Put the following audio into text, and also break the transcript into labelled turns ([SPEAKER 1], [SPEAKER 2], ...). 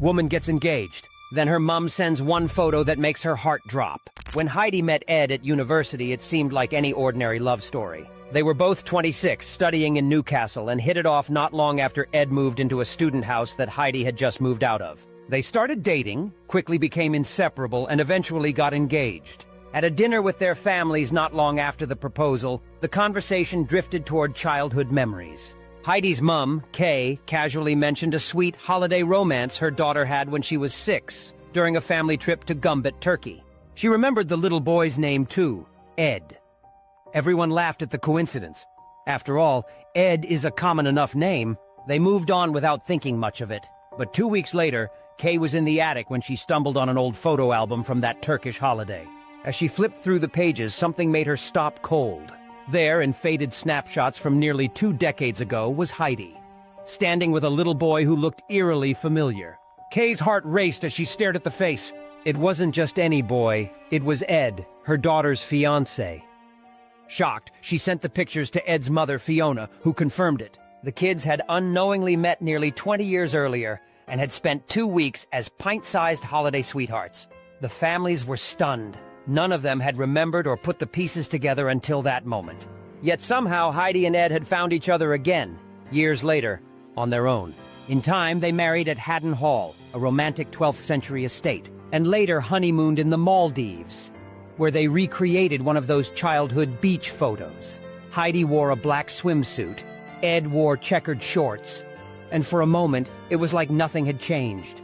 [SPEAKER 1] Woman gets engaged. Then her mom sends one photo that makes her heart drop. When Heidi met Ed at university, it seemed like any ordinary love story. They were both 26, studying in Newcastle, and hit it off not long after Ed moved into a student house that Heidi had just moved out of. They started dating, quickly became inseparable, and eventually got engaged. At a dinner with their families not long after the proposal, the conversation drifted toward childhood memories. Heidi's mum, Kay, casually mentioned a sweet holiday romance her daughter had when she was 6, during a family trip to Gumbit, Turkey. She remembered the little boy's name too, Ed. Everyone laughed at the coincidence. After all, Ed is a common enough name. They moved on without thinking much of it. But 2 weeks later, Kay was in the attic when she stumbled on an old photo album from that Turkish holiday. As she flipped through the pages, something made her stop cold. There, in faded snapshots from nearly 2 decades ago, was Heidi, standing with a little boy who looked eerily familiar. Kay's heart raced as she stared at the face. It wasn't just any boy, it was Ed, her daughter's fiancé. Shocked, she sent the pictures to Ed's mother, Fiona, who confirmed it. The kids had unknowingly met nearly 20 years earlier and had spent 2 weeks as pint-sized holiday sweethearts. The families were stunned. None of them had remembered or put the pieces together until that moment. Yet somehow Heidi and Ed had found each other again, years later, on their own. In time, they married at Haddon Hall, a romantic 12th century estate, and later honeymooned in the Maldives, where they recreated one of those childhood beach photos. Heidi wore a black swimsuit, Ed wore checkered shorts, and for a moment, it was like nothing had changed.